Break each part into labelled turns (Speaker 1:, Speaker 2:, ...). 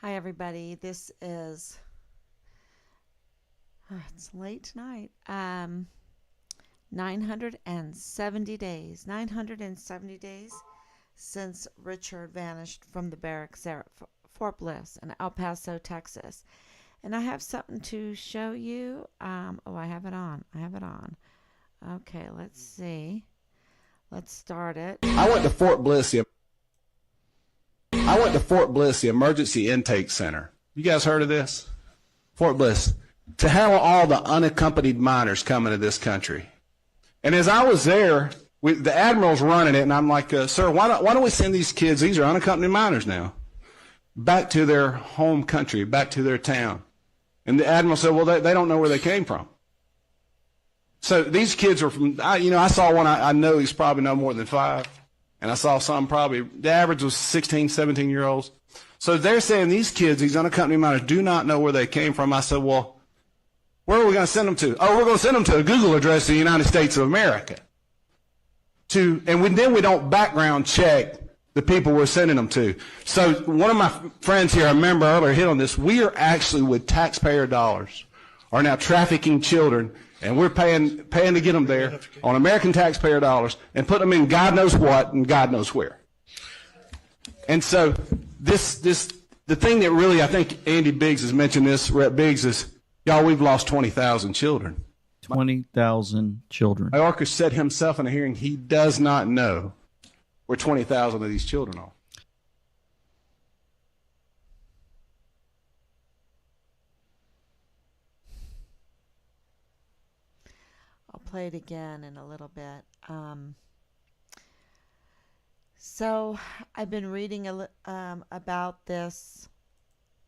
Speaker 1: Hi, everybody. This is, it's late tonight. 970 days. 970 days since Richard vanished from the barracks there at Fort Bliss in El Paso, Texas. And I have something to show you. I have it on. I have it on. Okay, let's see. Let's start it.
Speaker 2: I went to Fort Bliss. I went to Fort Bliss, the emergency intake center. You guys heard of this? Fort Bliss, to handle all the unaccompanied minors coming to this country. And as I was there, the admiral's running it, and I'm like, sir, why don't we send these kids? These are unaccompanied minors now, back to their home country, back to their town. And the admiral said, well, they don't know where they came from. So these kids are from, I saw one, I know he's probably no more than 5. And I saw some probably, the average was 16, 17-year-olds. So they're saying these kids, these unaccompanied minors, do not know where they came from. I said, well, where are we going to send them to? Oh, we're going to send them to a Google address in the United States of America. Then we don't background check the people we're sending them to. So one of my friends here, I remember earlier hit on this, we are actually with taxpayer dollars, are now trafficking children. And we're paying to get them there on American taxpayer dollars and put them in God knows what and God knows where. And so the thing that really, I think Andy Biggs has mentioned this, Rep Biggs, is, y'all, we've lost 20,000 children.
Speaker 3: 20,000 children.
Speaker 2: Mayorkas said himself in a hearing he does not know where 20,000 of these children are.
Speaker 1: I'll play it again in a little bit. So I've been reading about this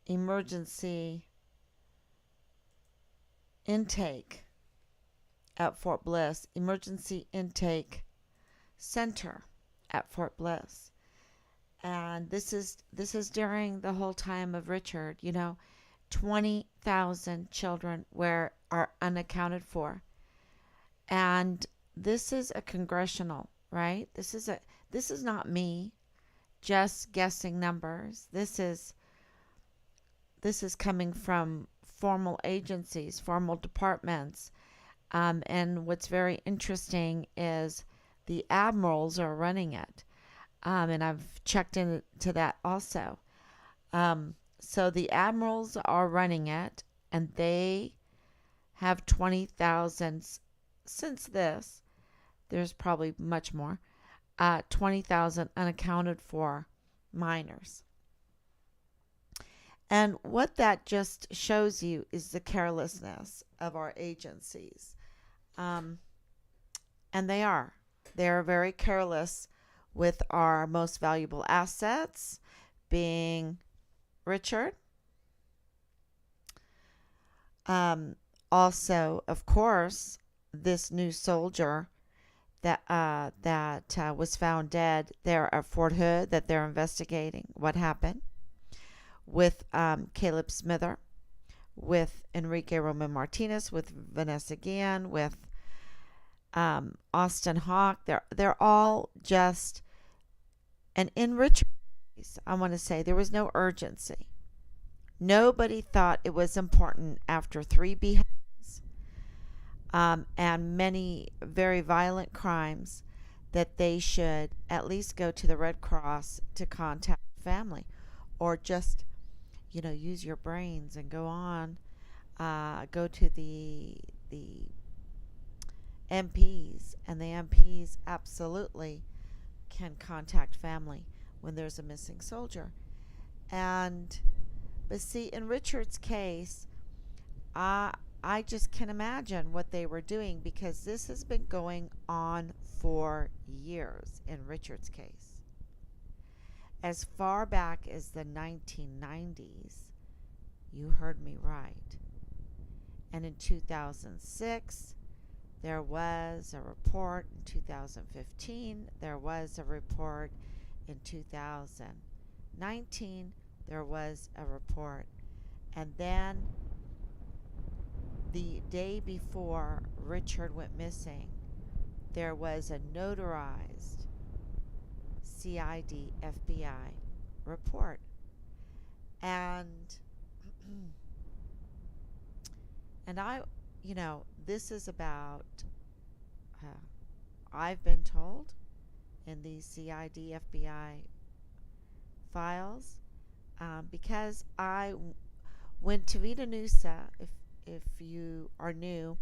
Speaker 1: emergency intake at Fort Bliss, emergency intake center at Fort Bliss. And this is during the whole time of Richard, 20,000 children are unaccounted for. And this is a congressional, right? This is not me just guessing numbers. This is coming from formal agencies, formal departments. And what's very interesting is the admirals are running it. And I've checked into that also. So the admirals are running it, and they have 20,000. Since there's probably much more, 20,000 unaccounted for minors. And what that just shows you is the carelessness of our agencies. And they are very careless with our most valuable assets, being Richard. Also, of course, this new soldier that was found dead there at Fort Hood, that they're investigating what happened with Caleb Smither, with Enrique Roman Martinez, with Vanessa Guillen, with Austin Hawk. They're all just, and in Richard's case, I want to say there was no urgency. Nobody thought it was important after 3 beheadings and many very violent crimes that they should at least go to the Red Cross to contact family, or just, use your brains and go on, go to the MPs, and the MPs absolutely can contact family when there's a missing soldier. But see, in Richard's case, I just can imagine what they were doing, because this has been going on for years in Richard's case. As far back as the 1990s, you heard me right. And in 2006, there was a report. In 2015, there was a report. In 2019, there was a report. And then the day before Richard went missing, there was a notarized CID FBI report. And and I, this is about, uh, I've been told in these CID FBI files, because when Tavita Nusa, if you are new,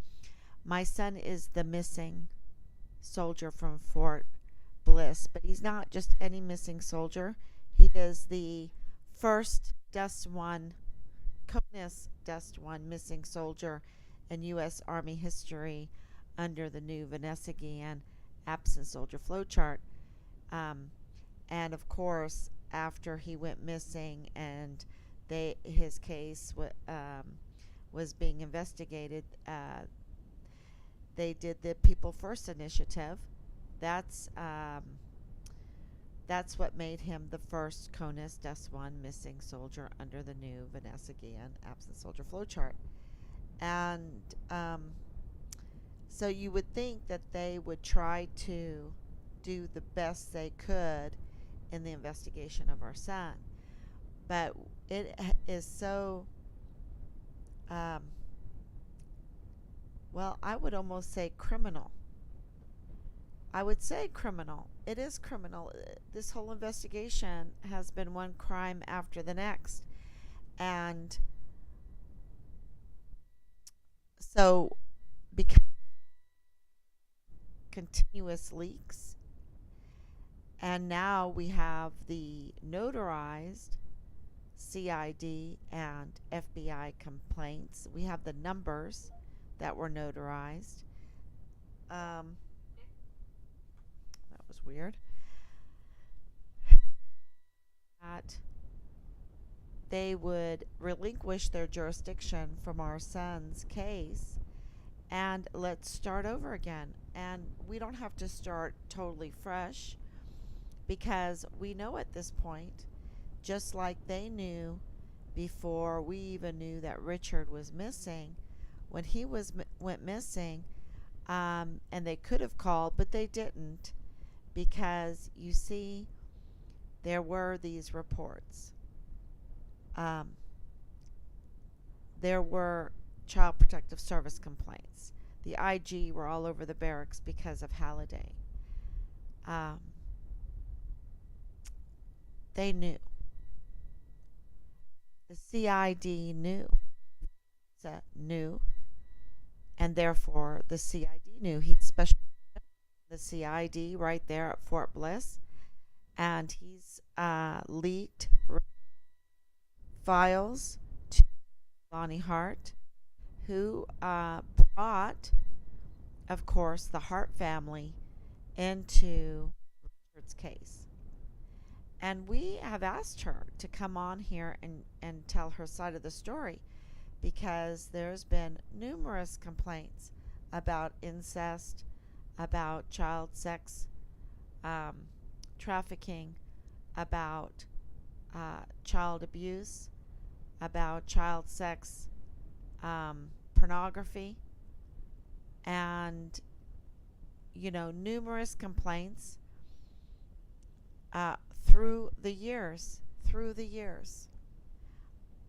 Speaker 1: my son is the missing soldier from Fort Bliss, but he's not just any missing soldier. He is the first Dust One, CONUS Dust One missing soldier in U.S. Army history under the new Vanessa Guillen absent soldier flowchart. And of course, after he went missing and his case was being investigated, they did the People First initiative. That's what made him the first CONUS Dust One missing soldier under the new Vanessa Guillen absent soldier flowchart. And so you would think that they would try to do the best they could in the investigation of our son. But it is so, well, I would almost say criminal. I would say criminal. It is criminal. This whole investigation has been one crime after the next. And so, because continuous leaks, and now we have the notarized CID and FBI complaints. We have the numbers that were notarized. That was weird. That they would relinquish their jurisdiction from our son's case, and let's start over again. And we don't have to start totally fresh, because we know at this point, just like they knew before we even knew that Richard was missing, when he went missing, and they could have called, but they didn't, because you see, there were these reports. There were Child Protective Service complaints. The IG were all over the barracks because of Halliday. They knew. The CID knew. And therefore the CID knew. He'd special the CID right there at Fort Bliss, and he's leaked files to Lonnie Hart, who brought, of course, the Hart family into Richard's case. And we have asked her to come on here and tell her side of the story, because there's been numerous complaints about incest, about child sex trafficking, about child abuse, about child sex pornography, and numerous complaints through the years,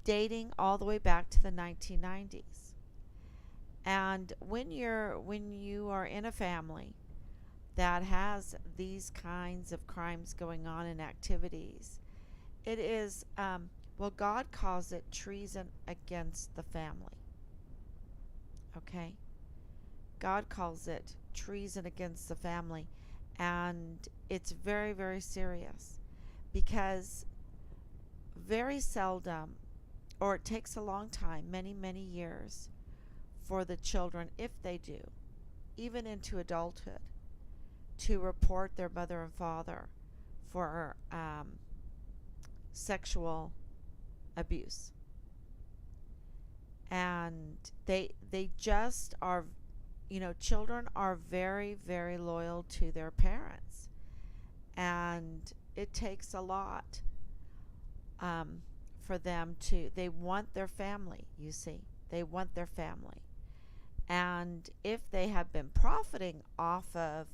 Speaker 1: dating all the way back to the 1990s. And when you are in a family that has these kinds of crimes going on and activities, it is, God calls it treason against the family. Okay? God calls it treason against the family. And it's very, very serious, because very seldom, or it takes a long time, many, many years, for the children, if they do, even into adulthood, to report their mother and father for sexual abuse. And they just are, children are very, very loyal to their parents. And it takes a lot for them they want their family, you see. They want their family. And if they have been profiting off of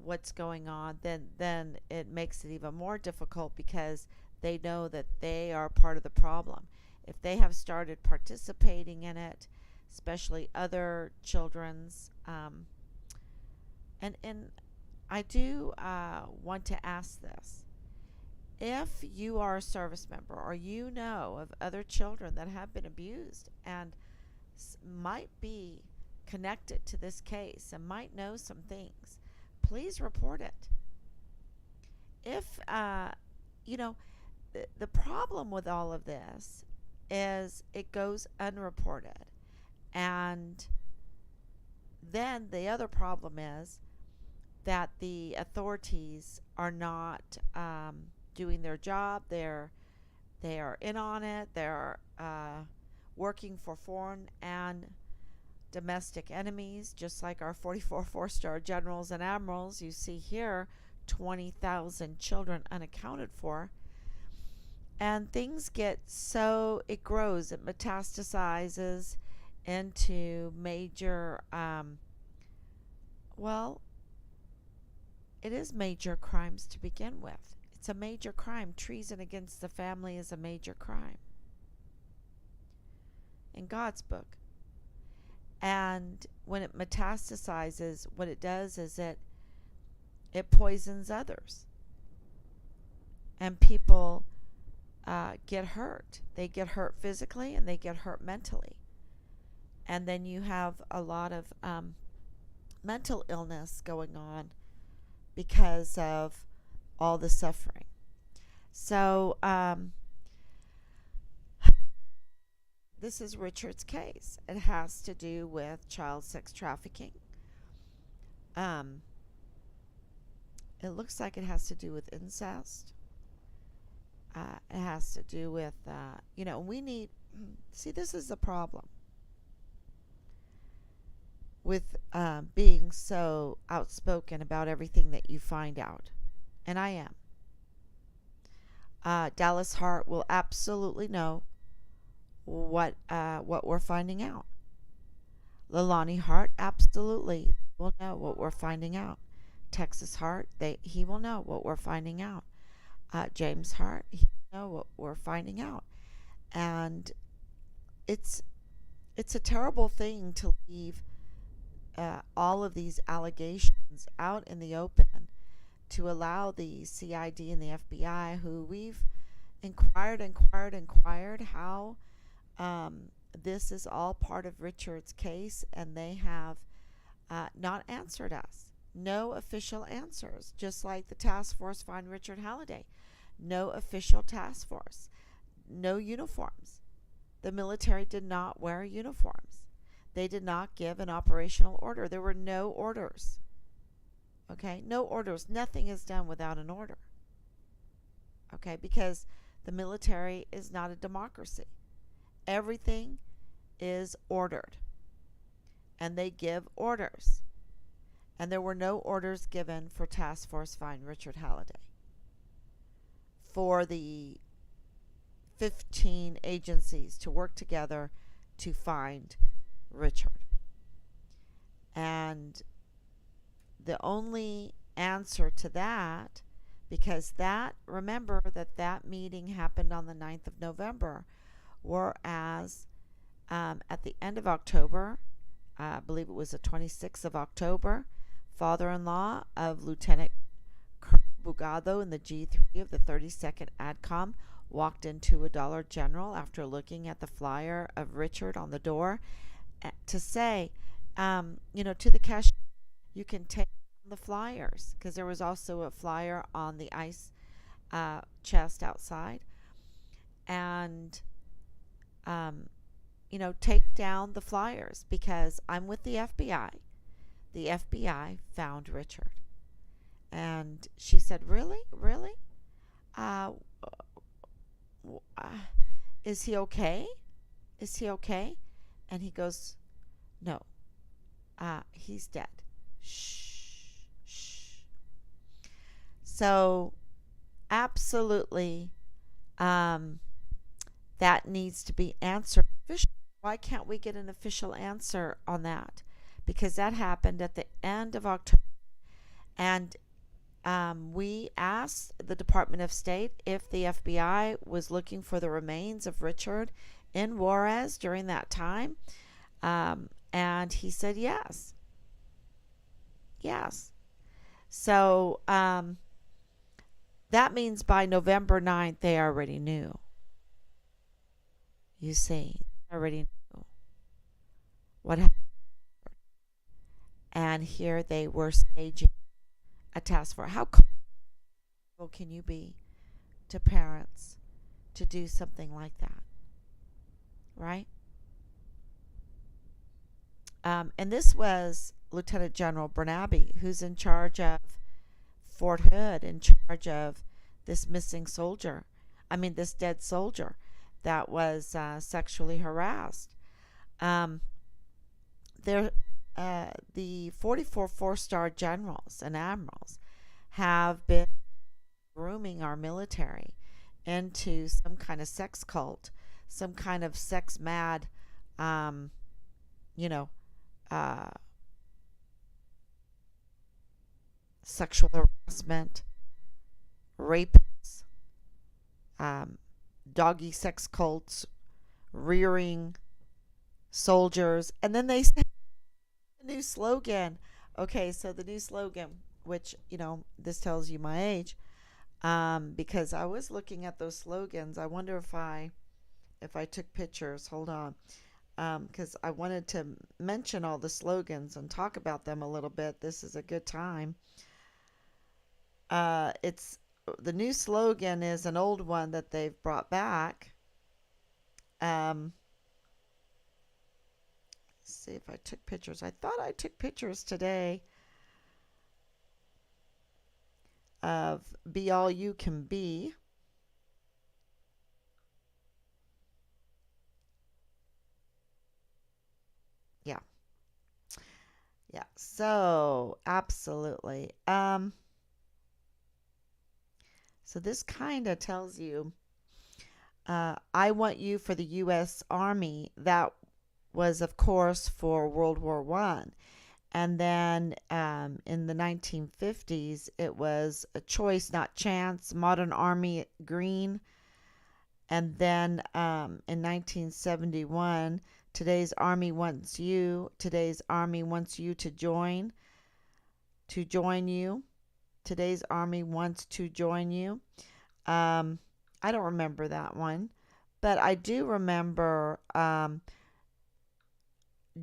Speaker 1: what's going on, then it makes it even more difficult, because they know that they are part of the problem. If they have started participating in it, especially other children's, and I do want to ask this. If you are a service member or you know of other children that have been abused and might be connected to this case and might know some things, please report it. If, the problem with all of this is it goes unreported. And then the other problem is that the authorities are not doing their job. They are in on it. They're working for foreign and domestic enemies, just like our 44 four-star generals and admirals. You see here 20,000 children unaccounted for. And things get so, it grows, it metastasizes into major, it is major crimes to begin with. It's a major crime. Treason against the family is a major crime in God's book. And when it metastasizes, what it does is it poisons others. And people get hurt. They get hurt physically and they get hurt mentally. And then you have a lot of mental illness going on because of all the suffering. So this is Richard's case. It has to do with child sex trafficking. It looks like it has to do with incest. It has to do with, we need, see, this is the problem with being so outspoken about everything that you find out. And I am. Dallas Hart will absolutely know what we're finding out. Leilani Hart absolutely will know what we're finding out. Texas Hart, he will know what we're finding out. James Hart, he will know what we're finding out. And it's a terrible thing to leave all of these allegations out in the open, to allow the CID and the FBI, who we've inquired how this is all part of Richard's case, and they have not answered us. No official answers, just like the task force find Richard Halliday. No official task force. No uniforms. The military did not wear uniforms. They did not give an operational order. There were no orders. Okay? No orders. Nothing is done without an order. Okay? Because the military is not a democracy. Everything is ordered. And they give orders. And there were no orders given for Task Force Find Richard Halliday. For the 15 agencies to work together to find Richard. And the only answer to that, because remember that meeting happened on the 9th of November, whereas at the end of October, I believe it was the 26th of October, father-in-law of Lieutenant Colonel Bugado in the G3 of the 32nd ADCOM walked into a Dollar General after looking at the flyer of Richard on the door to say, to the cashier, you can take the flyers, because there was also a flyer on the ice chest outside, and take down the flyers because I'm with the FBI. The FBI found Richard. And she said, really? Is he okay? Is he okay? And he goes, no, he's dead. Shh. So absolutely, that needs to be answered officially. Why can't we get an official answer on that? Because that happened at the end of October. And we asked the Department of State if the FBI was looking for the remains of Richard in Juarez during that time. And he said yes. Yes. So that means by November 9th, they already knew. You see, they already knew what happened. And here they were staging a task force. How cool can you be to parents to do something like that? Right? And this was Lieutenant General Bernabe, who's in charge of Fort Hood, in charge of this missing soldier. This dead soldier that was sexually harassed. There, the 44 four-star generals and admirals have been grooming our military into some kind of sex cult, some kind of sex mad, you know, sexual harassment, rapists, doggy sex cults, rearing soldiers. And then they say the new slogan. Okay, so the new slogan, which, this tells you my age, because I was looking at those slogans. I wonder if I took pictures. Hold on. Because I wanted to mention all the slogans and talk about them a little bit. This is a good time. It's the new slogan is an old one that they've brought back. Let's see if I took pictures. I thought I took pictures today of Be All You Can Be. Yeah. Yeah. So, absolutely. So this kind of tells you, I want you for the U.S. Army. That was, of course, for World War One. And then in the 1950s, it was a choice, not chance, Modern Army Green. And then in 1971, today's Army wants you. Today's Army wants you to join you. Today's Army wants to join you. I don't remember that one, but I do remember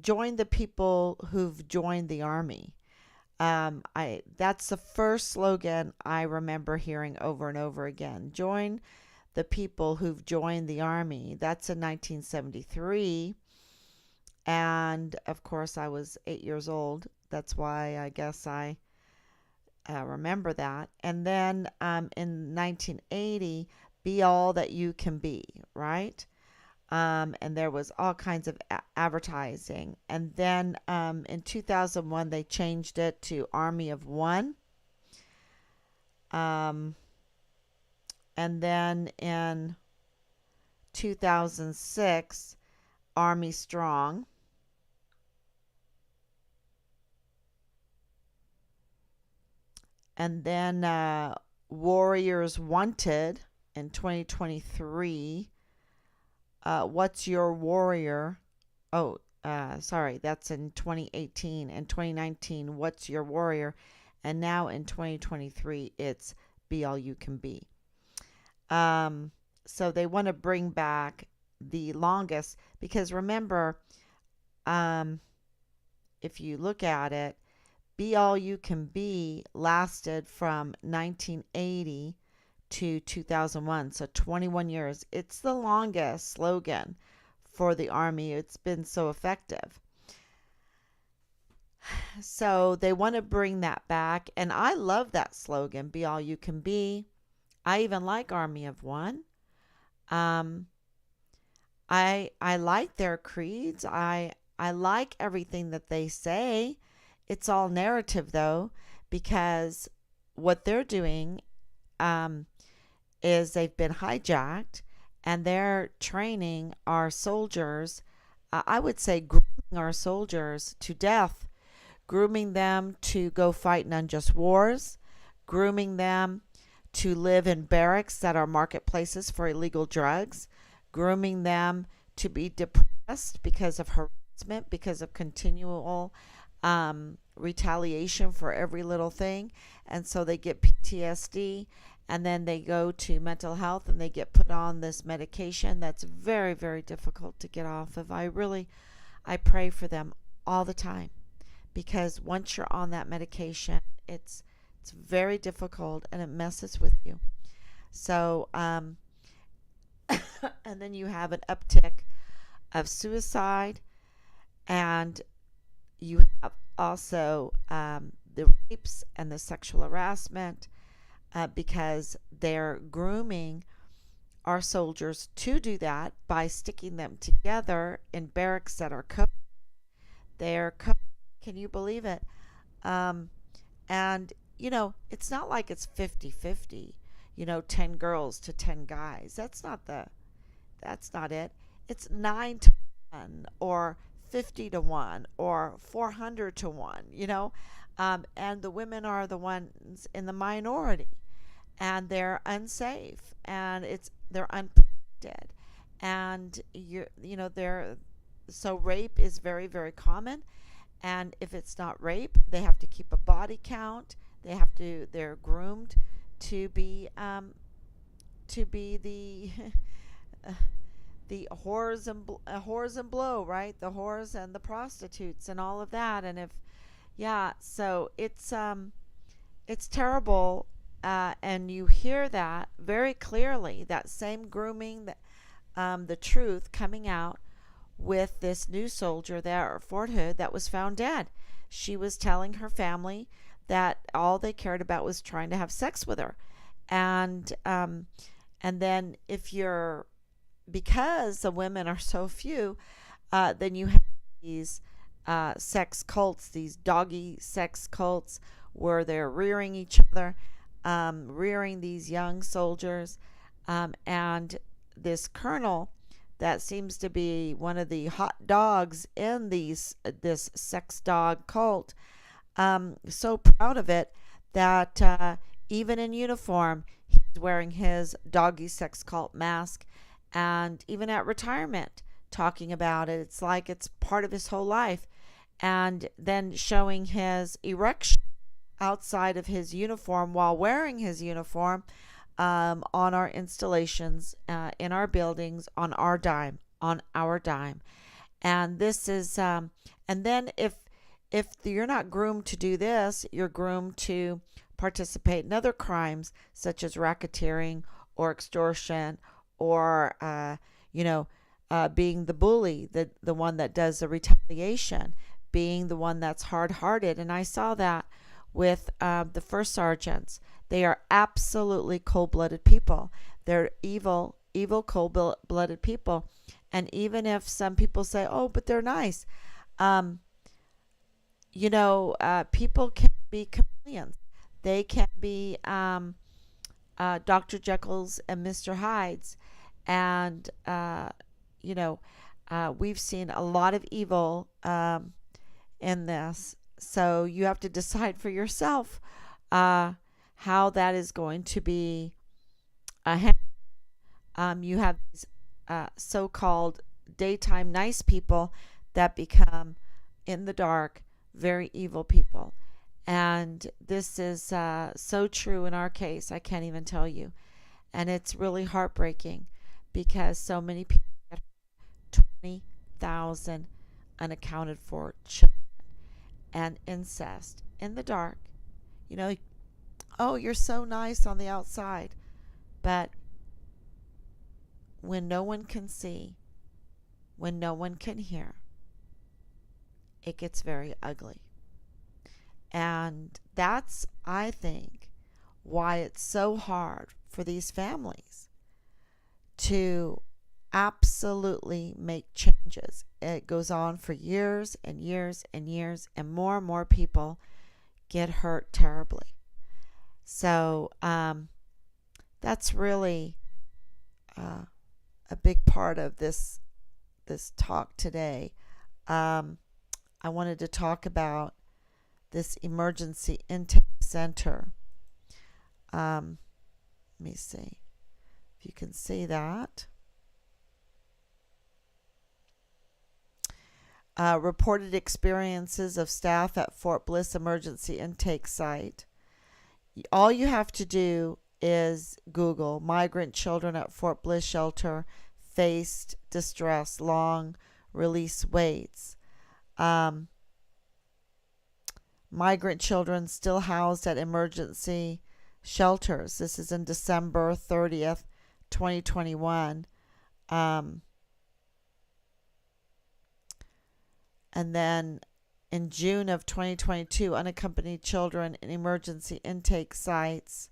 Speaker 1: join the people who've joined the Army. That's the first slogan I remember hearing over and over again. Join the people who've joined the Army. That's in 1973. And of course, I was 8 years old. That's why I guess I remember that. And then in 1980, Be All That You Can Be, right? And there was all kinds of advertising. And then in 2001, they changed it to Army of One. And then in 2006, Army Strong. And then Warriors Wanted in 2023. What's Your Warrior? Oh, sorry, that's in 2018. In 2019, What's Your Warrior? And now in 2023, it's Be All You Can Be. So they want to bring back the longest, because remember, if you look at it, Be All You Can Be lasted from 1980 to 2001, so 21 years. It's the longest slogan for the Army. It's been so effective. So they want to bring that back, and I love that slogan, Be All You Can Be. I even like Army of One. I like their creeds. I like everything that they say. It's all narrative though, because what they're doing is they've been hijacked and they're training our soldiers. I would say grooming our soldiers to death, grooming them to go fight in unjust wars, grooming them to live in barracks that are marketplaces for illegal drugs, grooming them to be depressed because of harassment, because of continual retaliation for every little thing. And so they get PTSD, and then they go to mental health and they get put on this medication that's very, very difficult to get off of. I pray for them all the time, because once you're on that medication, it's very difficult and it messes with you. So, and then you have an uptick of suicide, and you have also the rapes and the sexual harassment, because they're grooming our soldiers to do that by sticking them together in barracks that are covered. They're covered. Can you believe it? And it's not like it's 50-50, 10 girls to 10 guys. That's not it. It's 9 to 1 or 50 to 1 or 400 to 1, and the women are the ones in the minority, and they're unsafe, and they're unprotected, and they're so rape is very, very common. And if it's not rape, they have to keep a body count. They're groomed to be the the whores and blow, right? The whores and the prostitutes and all of that. And so it's terrible, and you hear that very clearly. That same grooming, the truth coming out with this new soldier there at Fort Hood that was found dead. She was telling her family that all they cared about was trying to have sex with her, and then because the women are so few, then you have these sex cults, these doggy sex cults, where they're rearing each other, rearing these young soldiers, and this colonel that seems to be one of the hot dogs in this sex dog cult. So proud of it that even in uniform, he's wearing his doggy sex cult mask, and even at retirement, talking about it. It's like it's part of his whole life, and then showing his erection outside of his uniform while wearing his uniform, on our installations, in our buildings, on our dime. And this is, and then if you're not groomed to do this, you're groomed to participate in other crimes such as racketeering or extortion, or being the bully, the one that does the retaliation, being the one that's hard-hearted. And I saw that with the first sergeants. They are absolutely cold-blooded people. They're evil, cold-blooded people. And even if some people say, "Oh, but they're nice," people can be chameleons. They can be Dr. Jekyll's and Mr. Hyde's, and we've seen a lot of evil in this. So you have to decide for yourself how that is going to be you have these so-called daytime nice people that become, in the dark, very evil people. And this is so true in our case. I can't even tell you. And it's really heartbreaking, because so many people get 20,000 unaccounted for children, and incest in the dark. Oh, you're so nice on the outside, but when no one can see, when no one can hear, it gets very ugly. And that's, I think, why it's so hard for these families to absolutely make changes. It goes on for years and years and years, and more people get hurt terribly. So that's really a big part of this talk today. I wanted to talk about this emergency intake center Let me see if you can see that. Reported experiences of staff at Fort Bliss Emergency Intake Site. All you have to do is Google migrant children at Fort Bliss Shelter faced distress, long release waits. Migrant children still housed at emergency shelters. This is in December 30th, 2021. And then in June of 2022, unaccompanied children in emergency intake sites.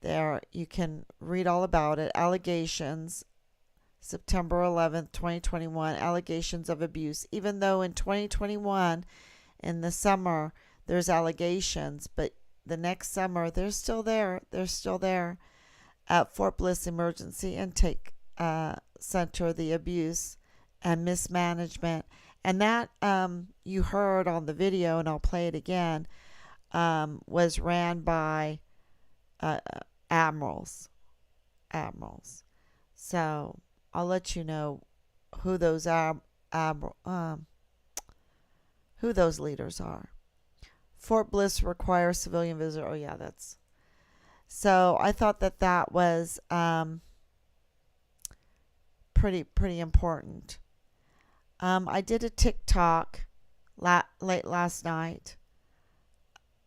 Speaker 1: There, you can read all about it. Allegations, September 11th, 2021, allegations of abuse. Even though in 2021, in the summer, there's allegations, but the next summer, they're still there. They're still there at Fort Bliss Emergency Intake Center, the abuse and mismanagement. And that you heard on the video, and I'll play it again, was ran by admirals. So I'll let you know who those who those leaders are. Fort Bliss requires civilian visitor. Oh yeah, that's. So I thought that was pretty important. I did a TikTok late last night,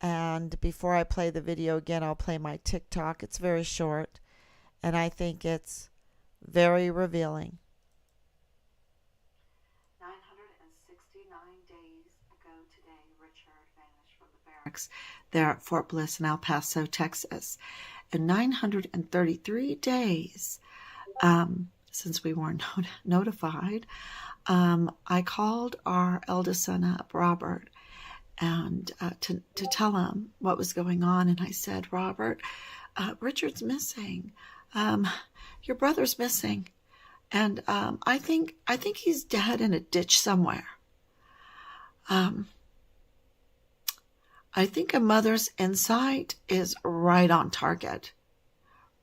Speaker 1: and before I play the video again, I'll play my TikTok. It's very short, and I think it's very revealing. 969 days ago today, Richard vanished from the barracks there at Fort Bliss in El Paso, Texas. And 933 days since we were notified, I called our eldest son up, Robert, and to tell him what was going on. And I said, Robert, Richard's missing. Your brother's missing, and I think he's dead in a ditch somewhere. I think a mother's insight is right on target.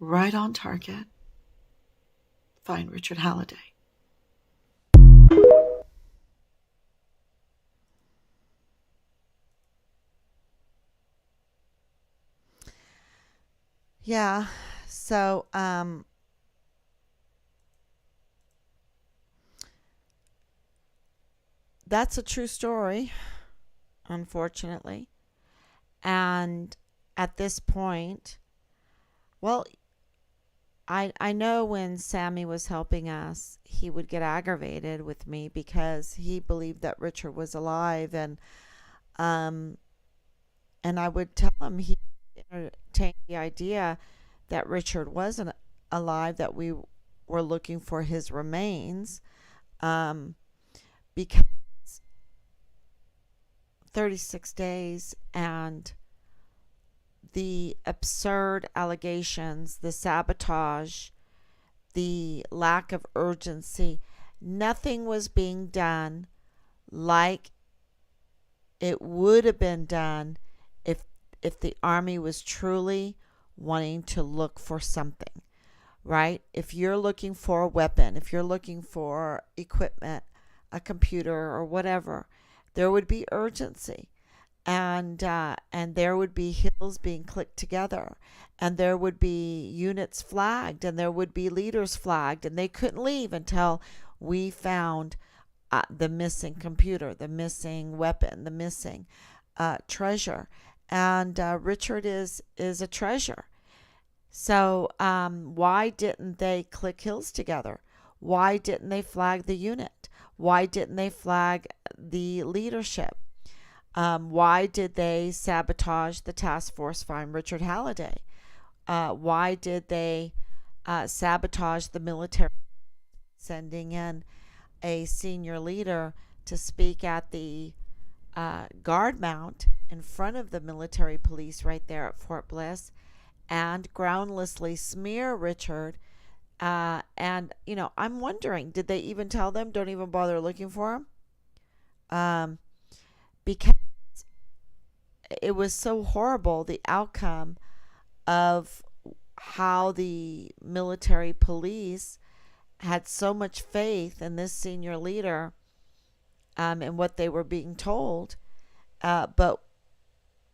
Speaker 1: Right on target. Find Richard Halliday. Yeah, so that's a true story, unfortunately. And at this point, well, I know when Sammy was helping us, he would get aggravated with me because he believed that Richard was alive, and I would tell him he entertained the idea that Richard wasn't alive, that we were looking for his remains, because 36 days and the absurd allegations, the sabotage, the lack of urgency, nothing was being done like it would have been done if the Army was truly wanting to look for something, right? If you're looking for a weapon, if you're looking for equipment, a computer or whatever, there would be urgency, and there would be hills being clicked together, and there would be units flagged, and there would be leaders flagged, and they couldn't leave until we found the missing computer, the missing weapon, the missing treasure. And Richard is a treasure. So why didn't they click hills together? Why didn't they flag the unit? Why didn't they flag the leadership? Why did they sabotage the task force find Richard Halliday? Why did they sabotage the military, sending in a senior leader to speak at the guard mount in front of the military police right there at Fort Bliss, and groundlessly smear Richard? And, you know, I'm wondering, did they even tell them, don't even bother looking for him? Because it was so horrible, the outcome of how the military police had so much faith in this senior leader, and what they were being told, but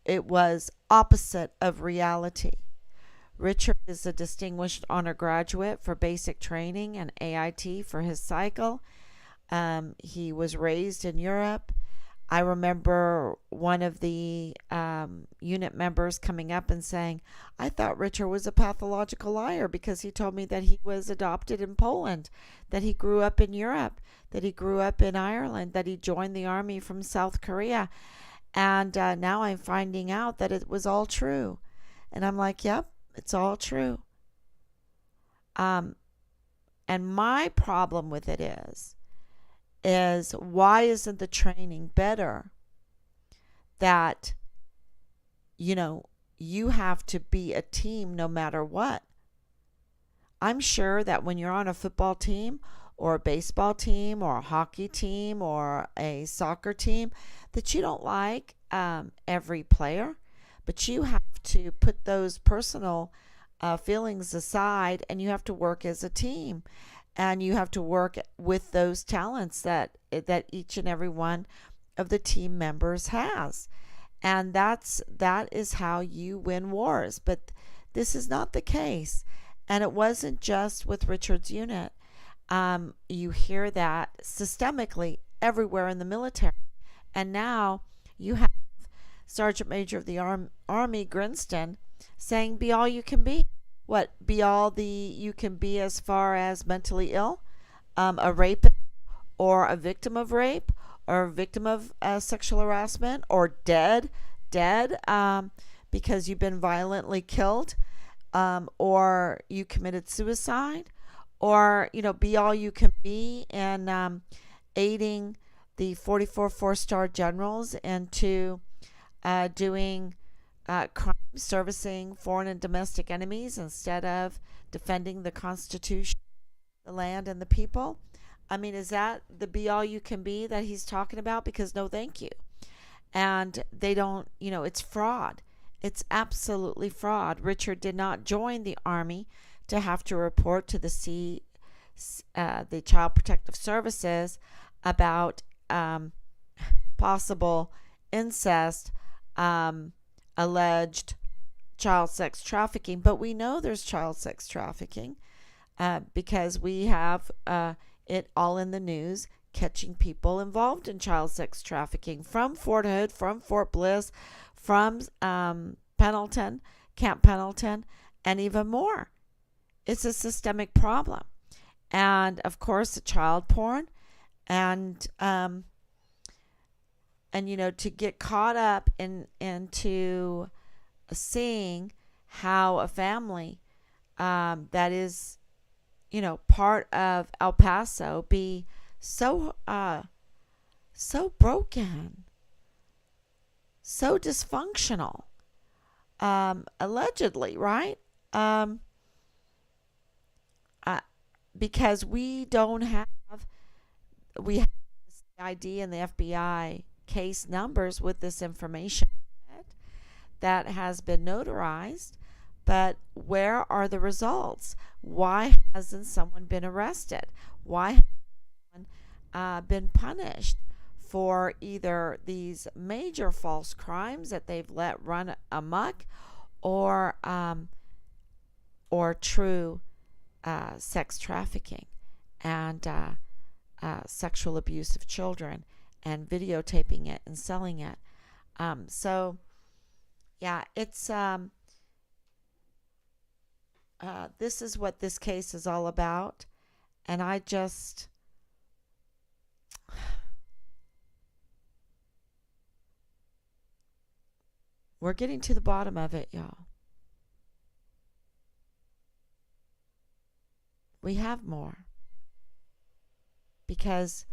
Speaker 1: it was opposite of reality. Richard is a distinguished honor graduate for basic training and AIT for his cycle. He was raised in Europe. I remember one of the unit members coming up and saying, I thought Richard was a pathological liar because he told me that he was adopted in Poland, that he grew up in Europe, that he grew up in Ireland, that he joined the army from South Korea. And now I'm finding out that it was all true. And I'm like, yep, it's all true. And my problem with it is why isn't the training better that, you have to be a team no matter what? I'm sure that when you're on a football team or a baseball team or a hockey team or a soccer team, that you don't like every player, but you have to put those personal feelings aside, and you have to work as a team, and you have to work with those talents that each and every one of the team members has, and that is how you win wars. But this is not the case, and it wasn't just with Richard's unit. You hear that systemically everywhere in the military, and now you have Sergeant Major of the Army Grinston saying, be all you can be. What, be all you can be as far as mentally ill, a rapist, or a victim of rape, or a victim of sexual harassment, or dead, because you've been violently killed, or you committed suicide, or, be all you can be in aiding the 44 four-star generals into doing crimes, servicing foreign and domestic enemies instead of defending the Constitution, the land, and the people. I mean, is that the be all you can be that he's talking about? Because no, thank you. And they don't, it's fraud. It's absolutely fraud. Richard did not join the Army to have to report to the Child Protective Services about possible incest, alleged child sex trafficking. But we know there's child sex trafficking because we have it all in the news, catching people involved in child sex trafficking from Fort Hood, from Fort Bliss, from Pendleton, Camp Pendleton, and even more. It's a systemic problem. And of course, the child porn, and to get caught up into seeing how a family that is, part of El Paso be so broken, so dysfunctional, allegedly, right? Because we have the ID and the FBI case numbers with this information that has been notarized, but where are the results? Why hasn't someone been arrested? Why hasn't someone been punished for either these major false crimes that they've let run amok, or true sex trafficking and sexual abuse of children, and videotaping it and selling it? So yeah, it's this is what this case is all about, and we're getting to the bottom of it, y'all. We have more. Because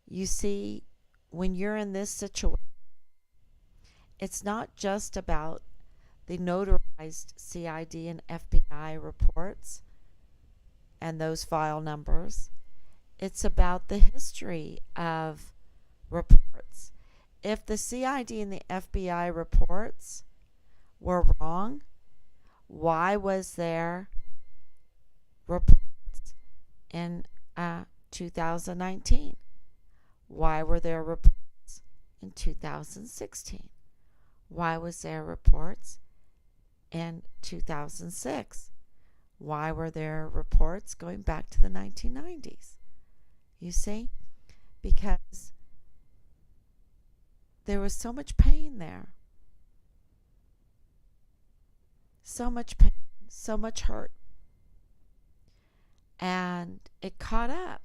Speaker 1: you see, when you're in this situation, it's not just about the notarized CID and FBI reports and those file numbers. It's about the history of reports. If the CID and the FBI reports were wrong, Why was there reports in 2019? Why were there reports in 2016? Why was there reports in 2006? Why were there reports going back to the 1990s? You see? Because there was so much pain there. So much pain, so much hurt. And it caught up.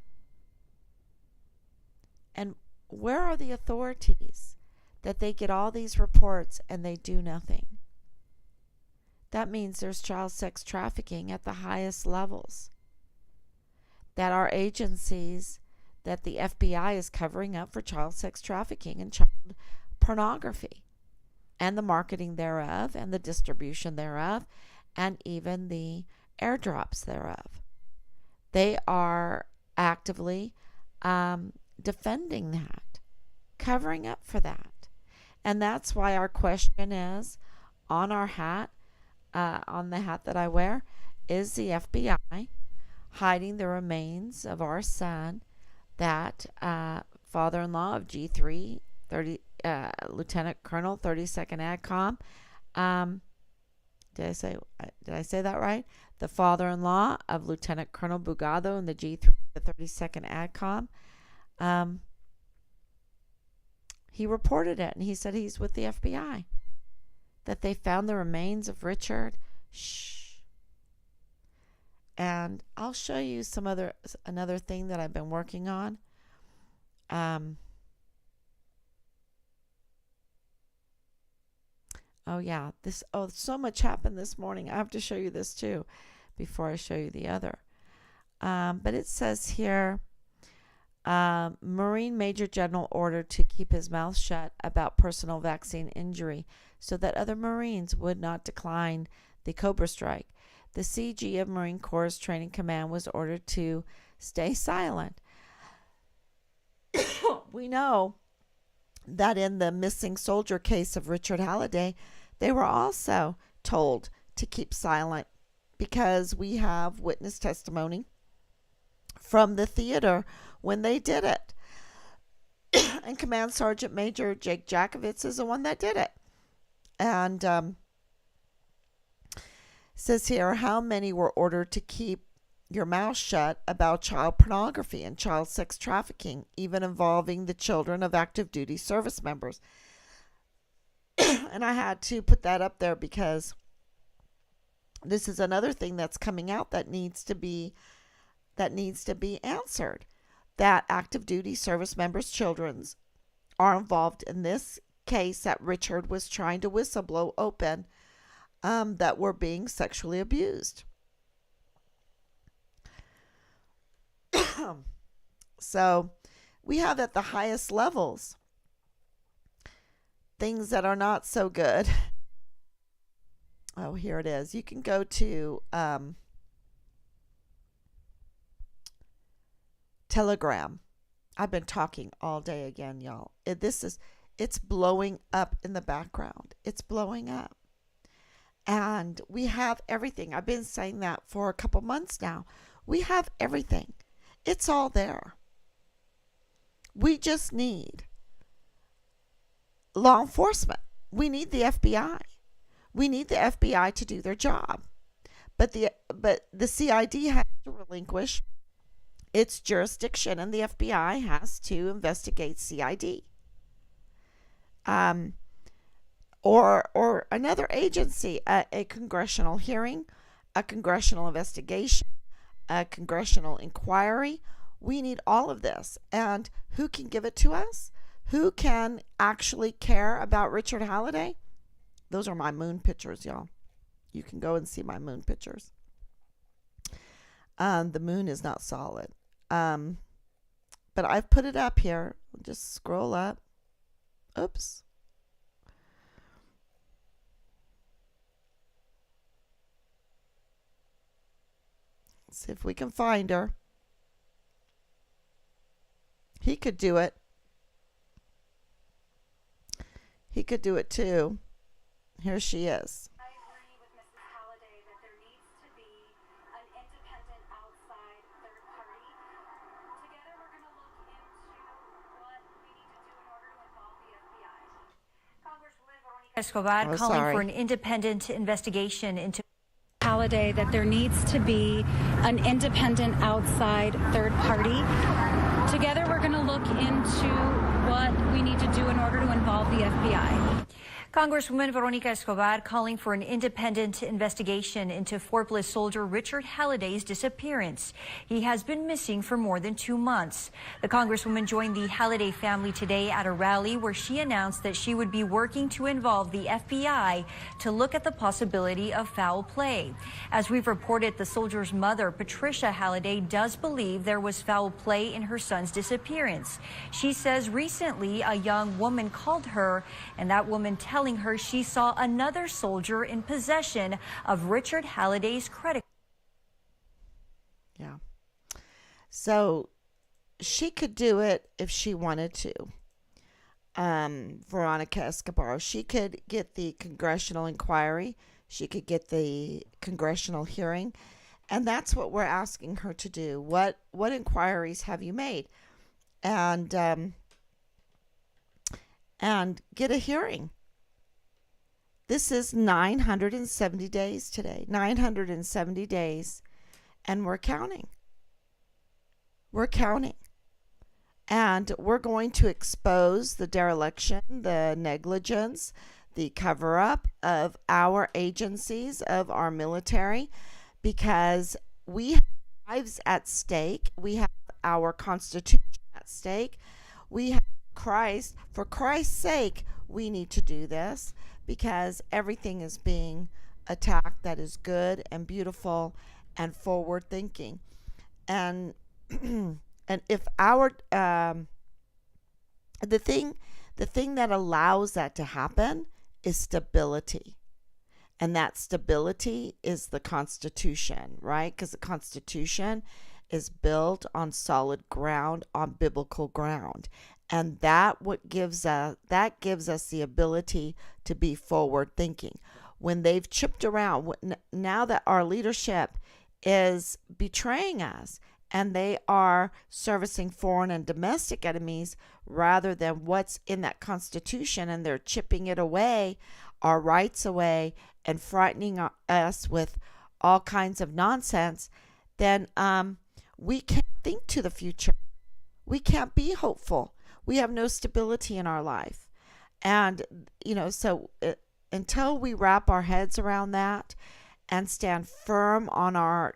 Speaker 1: And where are the authorities that they get all these reports and they do nothing? That means there's child sex trafficking at the highest levels. That our agencies, that the FBI is covering up for child sex trafficking and child pornography, and the marketing thereof, and the distribution thereof, and even the airdrops thereof. They are actively defending that, covering up for that. And that's why our question is on our hat, on the hat that I wear, is the FBI hiding the remains of our son, that father-in-law of G3, Lieutenant Colonel, 32nd AdCom. Did I say that right? The father-in-law of Lieutenant Colonel Bugado in the G3, the 32nd AdCom. He reported it, and he said he's with the FBI. That they found the remains of Richard. Shh. And I'll show you another thing that I've been working on. Oh yeah, so much happened this morning. I have to show you this too before I show you the other. But it says here, Marine Major General ordered to keep his mouth shut about personal vaccine injury so that other Marines would not decline the Cobra strike. The CG of Marine Corps Training Command was ordered to stay silent. We know that in the missing soldier case of Richard Halliday, they were also told to keep silent because we have witness testimony from the theater when they did it. And Command Sergeant Major Jake Jakovitz is the one that did it. And says here, how many were ordered to keep your mouth shut about child pornography and child sex trafficking, even involving the children of active duty service members? And I had to put that up there because this is another thing that's coming out that needs to be answered. That active duty service members' children are involved in this case that Richard was trying to whistleblow open, that were being sexually abused. So we have at the highest levels things that are not so good. Oh, here it is. You can go to Telegram. I've been talking all day again, y'all. It's blowing up in the background. It's blowing up. And we have everything. I've been saying that for a couple months now. We have everything. It's all there. We just need law enforcement. We need the FBI. We need the FBI to do their job. But the CID has to relinquish its jurisdiction, and the FBI has to investigate CID. Or another agency, a congressional hearing, a congressional investigation, a congressional inquiry. We need all of this. And who can give it to us? Who can actually care about Richard Halliday? Those are my moon pictures, y'all. You can go and see my moon pictures. The moon is not solid. But I've put it up here. Just scroll up. Oops. See if we can find her. He could do it. He could do it too. Here she is.
Speaker 4: I agree with Mrs. Halliday that Escobar
Speaker 1: Oh,
Speaker 4: calling
Speaker 1: sorry.
Speaker 4: for an independent investigation into
Speaker 5: Halliday that there needs to be an independent outside third party. Together we're going to look into what we need to do in order to involve the FBI.
Speaker 4: Congresswoman Veronica Escobar calling for an independent investigation into Fort Bliss soldier Richard Halliday's disappearance. He has been missing for more than 2 months. The Congresswoman joined the Halliday family today at a rally where she announced that she would be working to involve the FBI to look at the possibility of foul play. As we've reported, the soldier's mother, Patricia Halliday, does believe there was foul play in her son's disappearance. She says recently a young woman called her, and that woman telling her she saw another soldier in possession of Richard Halliday's credit.
Speaker 1: Yeah. So she could do it if she wanted to. Veronica Escobar, she could get the congressional inquiry. She could get the congressional hearing. And that's what we're asking her to do. What inquiries have you made? And get a hearing. This is 970 days today. 970 days. And we're counting. We're counting. And we're going to expose the dereliction, the negligence, the cover-up of our agencies, of our military, because we have lives at stake. We have our Constitution at stake. We have Christ. For Christ's sake, we need to do this, because everything is being attacked that is good and beautiful and forward thinking. And and if our the thing that allows that to happen is stability. And that stability is the Constitution, right? Because the Constitution is built on solid ground, on biblical ground. And that gives us the ability to be forward thinking. When they've chipped around, now that our leadership is betraying us and they are servicing foreign and domestic enemies rather than what's in that Constitution, and they're chipping it away, our rights away, and frightening us with all kinds of nonsense, then we can't think to the future. We can't be hopeful. We have no stability in our life. And, so until we wrap our heads around that and stand firm on our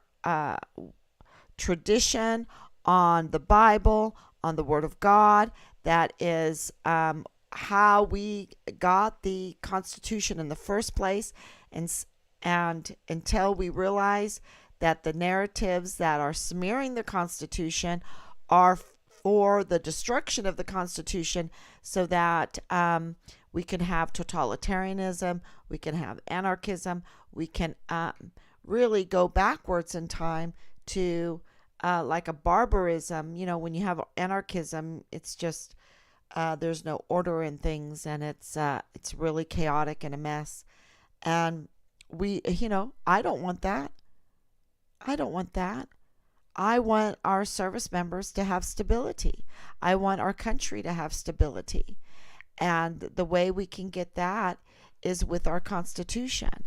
Speaker 1: tradition, on the Bible, on the Word of God, that is how we got the Constitution in the first place, and until we realize that the narratives that are smearing the Constitution are for the destruction of the Constitution, so that we can have totalitarianism, we can have anarchism, we can really go backwards in time to like a barbarism. When you have anarchism, it's just there's no order in things, and it's really chaotic and a mess. And I don't want that. I don't want that. I want our service members to have stability. I want our country to have stability. And the way we can get that is with our Constitution,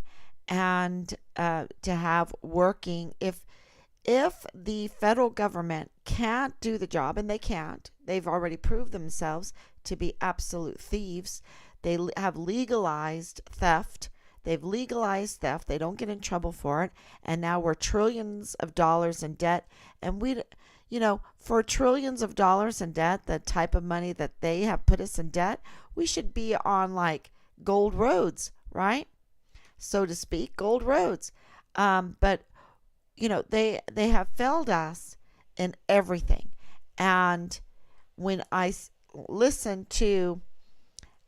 Speaker 1: and to have working. If the federal government can't do the job, and they can't, they've already proved themselves to be absolute thieves. They have legalized theft. They've legalized theft. They don't get in trouble for it. And now we're trillions of dollars in debt. And for trillions of dollars in debt, the type of money that they have put us in debt, we should be on like gold roads, right? So to speak, gold roads. But they have failed us in everything. And when I listen to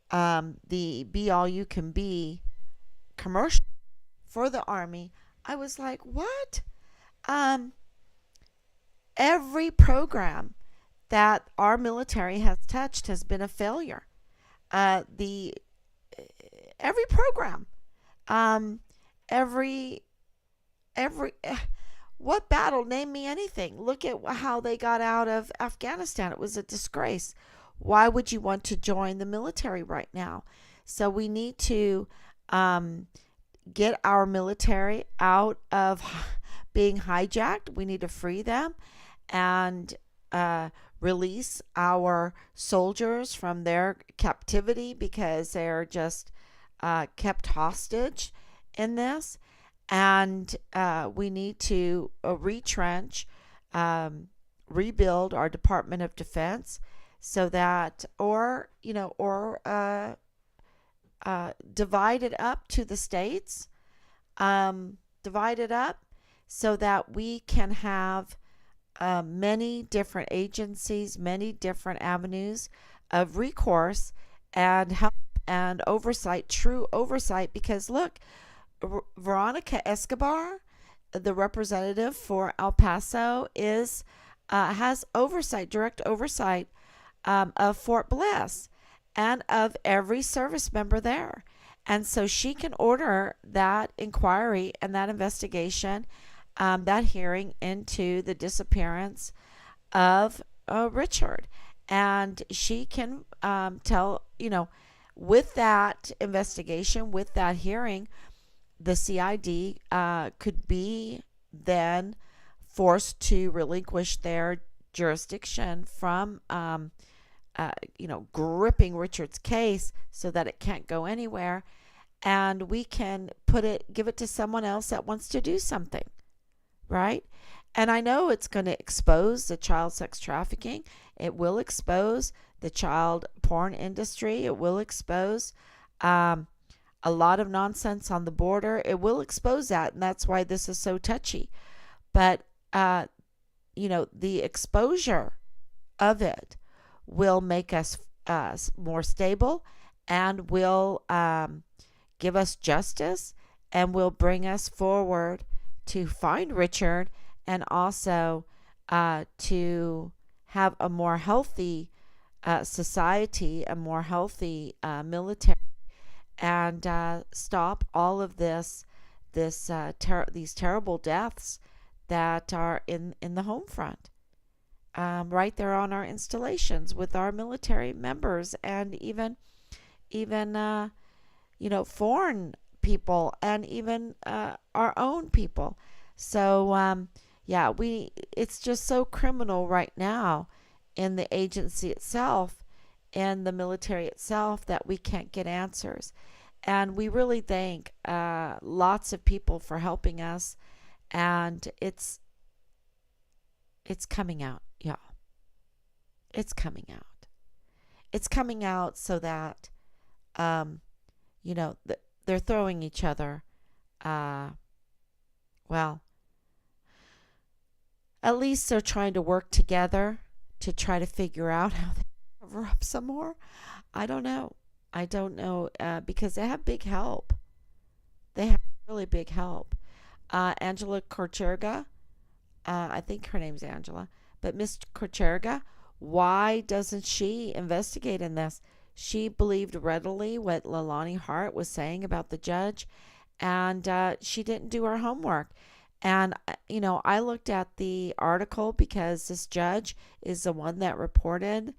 Speaker 1: the Be All You Can Be commercial for the Army, I was like, what? Every program that our military has touched has been a failure. Every program, every what battle? Name me anything. Look at how they got out of Afghanistan. It was a disgrace. Why would you want to join the military right now? So we need to um, get our military out of being hijacked. We need to free them and release our soldiers from their captivity because they're just kept hostage in this. And we need to retrench, rebuild our Department of Defense so that, divide it up to the states, divide it up so that we can have many different agencies, many different avenues of recourse and help and oversight, true oversight. Because look, Veronica Escobar, the representative for El Paso, is has oversight, direct oversight of Fort Bliss and of every service member there. And so she can order that inquiry and that investigation, that hearing into the disappearance of Richard. And she can tell, with that investigation, with that hearing, the CID could be then forced to relinquish their jurisdiction from, gripping Richard's case so that it can't go anywhere. And we can give it to someone else that wants to do something, right? And I know it's going to expose the child sex trafficking. It will expose the child porn industry. It will expose a lot of nonsense on the border. It will expose that, and that's why this is so touchy. But, the exposure of it will make us more stable and will give us justice and will bring us forward to find Richard and also to have a more healthy society, a more healthy military, and stop all of these terrible deaths that are in the home front, right there on our installations with our military members, and even foreign people, and even our own people. So it's just so criminal right now in the agency itself, in the military itself, that we can't get answers. And we really thank lots of people for helping us. And it's coming out, y'all. It's coming out. It's coming out so that, they're throwing each other, well, at least they're trying to work together to try to figure out how they cover up some more. I don't know. Because they have big help. They have really big help. Angela Korcherga, I think her name's Angela, but Miss Korcherga, why doesn't she investigate in this? She believed readily what Leilani Hart was saying about the judge, and she didn't do her homework. And, I looked at the article because this judge is the one that reported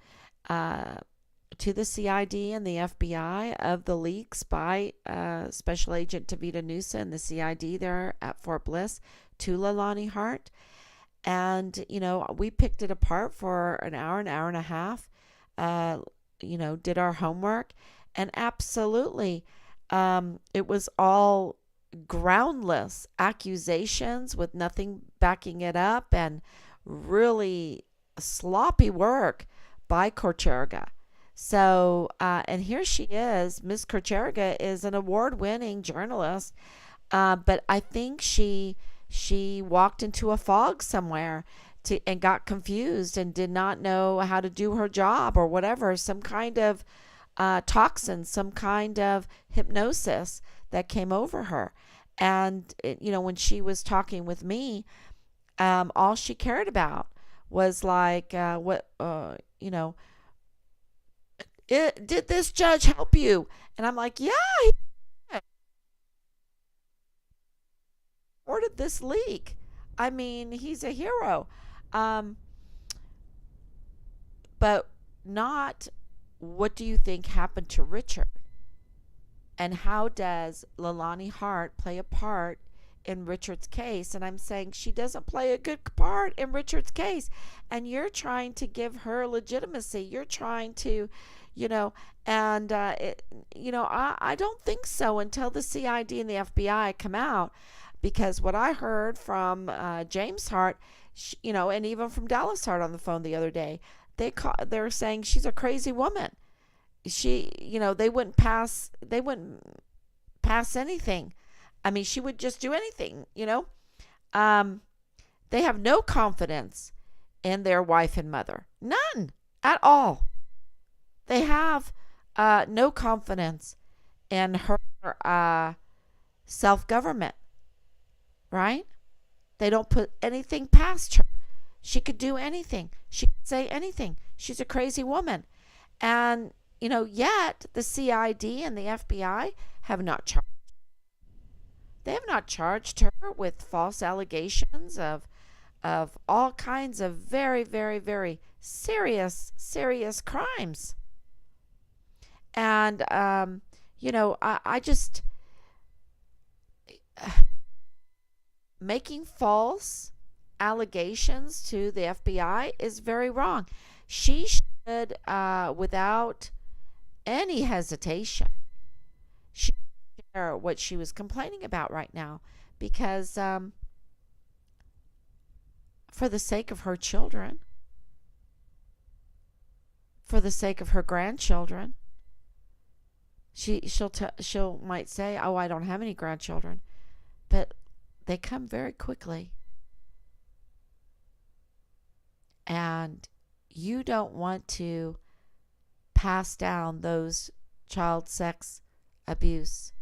Speaker 1: to the CID and the FBI of the leaks by Special Agent Tavita Nusa and the CID there at Fort Bliss to Leilani Hart. And, we picked it apart for an hour and a half, did our homework, and absolutely it was all groundless accusations with nothing backing it up, and really sloppy work by Korcherga. So, and here she is. Miss Korcherga is an award-winning journalist, but I think she walked into a fog somewhere and got confused and did not know how to do her job or whatever. Some kind of toxin, some kind of hypnosis that came over her. And, when she was talking with me, all she cared about was like, did this judge help you? And I'm like, yeah, he ordered this leak. I mean, he's a hero. But not what do you think happened to Richard? And how does Leilani Hart play a part in Richard's case? And I'm saying she doesn't play a good part in Richard's case. And you're trying to give her legitimacy. You're trying to, you know, and, I don't think so until the CID and the FBI come out. Because what I heard from James Hart, and even from Dallas Hart on the phone the other day, they're saying she's a crazy woman. They wouldn't pass anything. I mean, she would just do anything. They have no confidence in their wife and mother, none at all. They have no confidence in her self-government, right? They don't put anything past her. She could do anything. She could say anything. She's a crazy woman. And, yet the CID and the FBI have not charged. They have not charged her with false allegations of all kinds of very, very, very serious crimes. And, I just, making false allegations to the FBI is very wrong. She should, without any hesitation, share what she was complaining about right now, because for the sake of her children, for the sake of her grandchildren, she'll might say, "Oh, I don't have any grandchildren," but they come very quickly. And you don't want to pass down those child sex abuse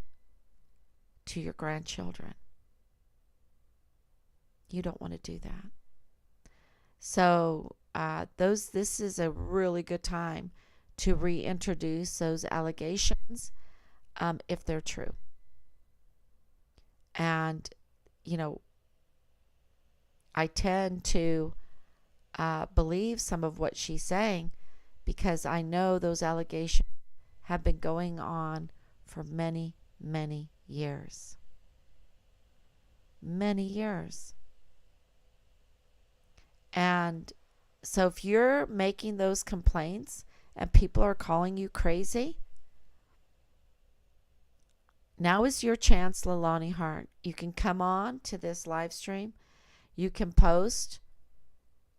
Speaker 1: to your grandchildren. You don't want to do that. So this is a really good time to reintroduce those allegations if they're true. And, I tend to believe some of what she's saying because I know those allegations have been going on for many, many years. Many years. And so if you're making those complaints and people are calling you crazy, now is your chance, Leilani Hart. You can come on to this live stream. You can post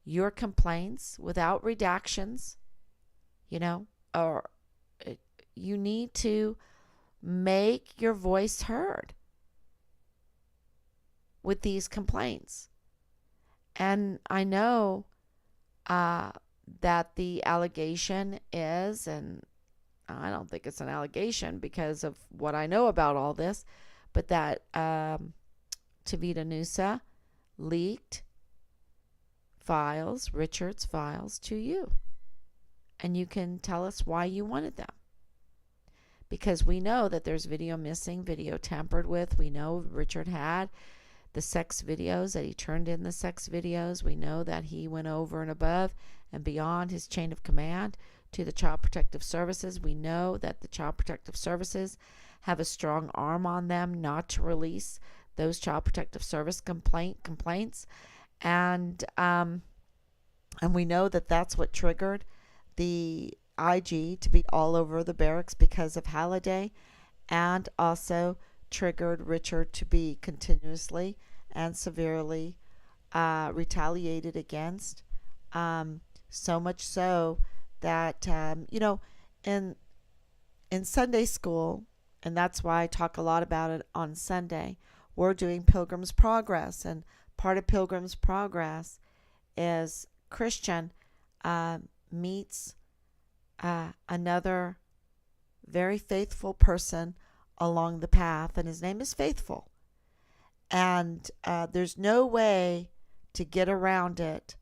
Speaker 1: your complaints without redactions, or you need to make your voice heard with these complaints. And I know that the allegation is, and I don't think it's an allegation because of what I know about all this, but that Tavita Nusa leaked Richard's files to you. And you can tell us why you wanted them. Because we know that there's video missing, video tampered with. We know Richard had the sex videos, that he turned in the sex videos. We know that he went over and above and beyond his chain of command to the Child Protective Services. We know that the Child Protective Services have a strong arm on them not to release those Child Protective Service complaints. And we know that that's what triggered the IG to be all over the barracks because of Halliday, and also triggered Richard to be continuously and severely retaliated against. So much so that, in Sunday school, and that's why I talk a lot about it on Sunday, we're doing Pilgrim's Progress. And part of Pilgrim's Progress is Christian meets another very faithful person along the path, and his name is Faithful. And there's no way to get around it,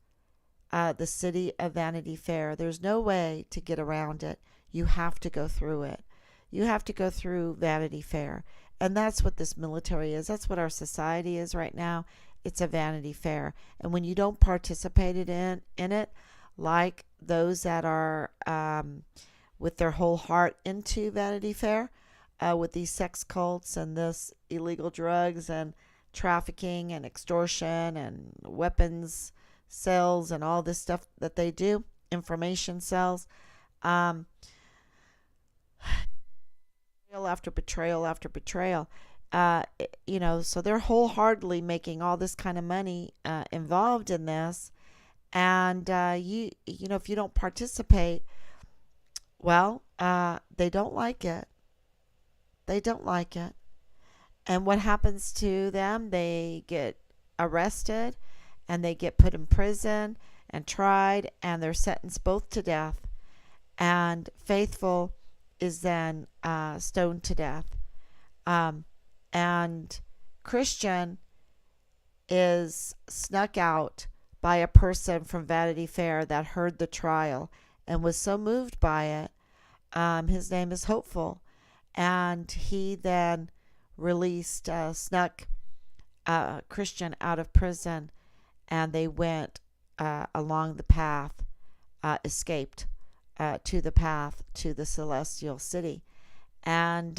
Speaker 1: the city of Vanity Fair. There's no way to get around it. You have to go through it. You have to go through Vanity Fair. And that's what this military is. That's what our society is right now. It's a Vanity Fair. And when you don't participate in it, like those that are with their whole heart into Vanity Fair, with these sex cults and this illegal drugs and trafficking and extortion and weapons sales and all this stuff that they do, information sales. Um, betrayal after betrayal after betrayal. So they're wholeheartedly making all this kind of money involved in this, and if you don't participate, well, they don't like it. They don't like it. And what happens to them? They get arrested, and they get put in prison and tried, and they're sentenced both to death. And Faithful is then stoned to death. And Christian is snuck out by a person from Vanity Fair that heard the trial and was so moved by it. His name is Hopeful. And he then snuck Christian out of prison, and they went along the path, escaped to the path to the Celestial City. And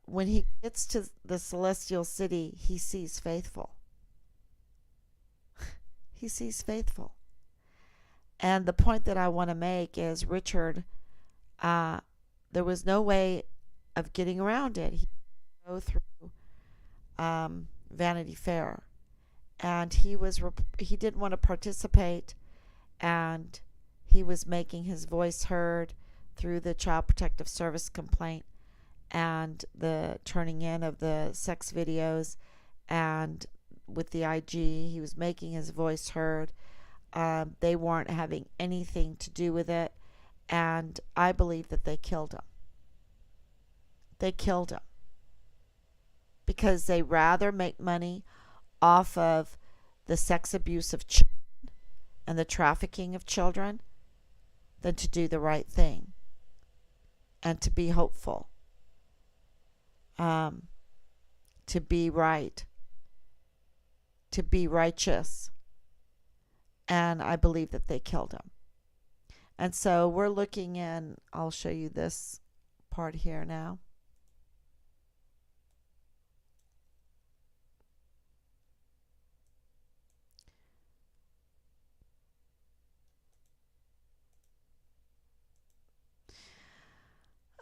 Speaker 1: when he gets to the Celestial City, he sees Faithful. He sees Faithful. And the point that I want to make is Richard, there was no way of getting around it. He go through Vanity Fair, and he didn't want to participate, and he was making his voice heard through the Child Protective Service complaint and the turning in of the sex videos, and with the IG, he was making his voice heard. They weren't having anything to do with it, and I believe that they killed him. They killed him because they rather make money off of the sex abuse of children and the trafficking of children than to do the right thing and to be hopeful, to be right, to be righteous. And I believe that they killed him. And so we're looking in, I'll show you this part here now.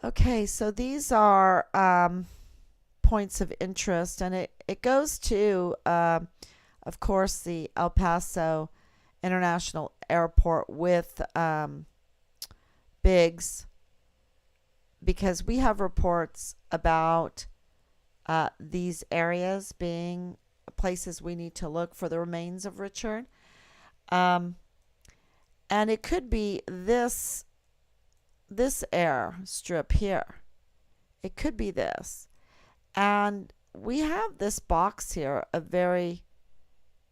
Speaker 1: Okay, so these are points of interest, and it goes to, of course, the El Paso International Airport with Biggs, because we have reports about these areas being places we need to look for the remains of Richard. And it could be this air strip here. It could be this. And we have this box here of very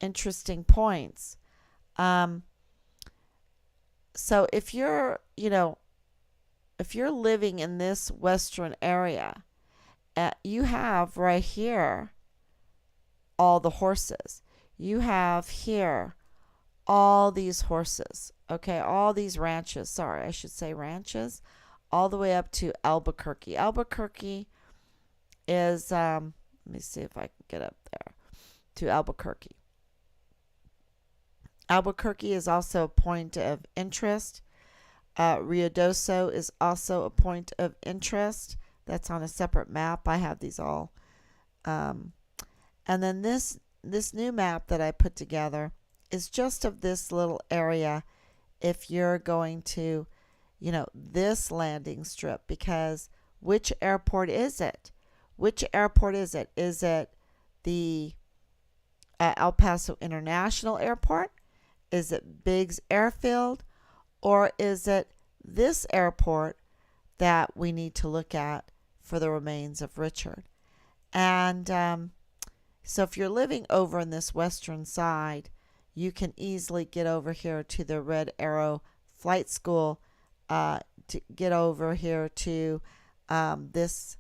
Speaker 1: interesting points. So if you're living in this western area, you have right here all the horses. You have here all these horses. Okay, all these ranches. Sorry, I should say ranches, all the way up to Albuquerque. Albuquerque is, let me see if I can get up there to Albuquerque. Albuquerque is also a point of interest. Ruidoso is also a point of interest. That's on a separate map. I have these all. And then this new map that I put together is just of this little area if you're going to, this landing strip, because which airport is it? Which airport is it? Is it the El Paso International Airport? Is it Biggs Airfield? Or is it this airport that we need to look at for the remains of Richard? And so if you're living over in this western side, you can easily get over here to the Red Arrow Flight School, to get over here to this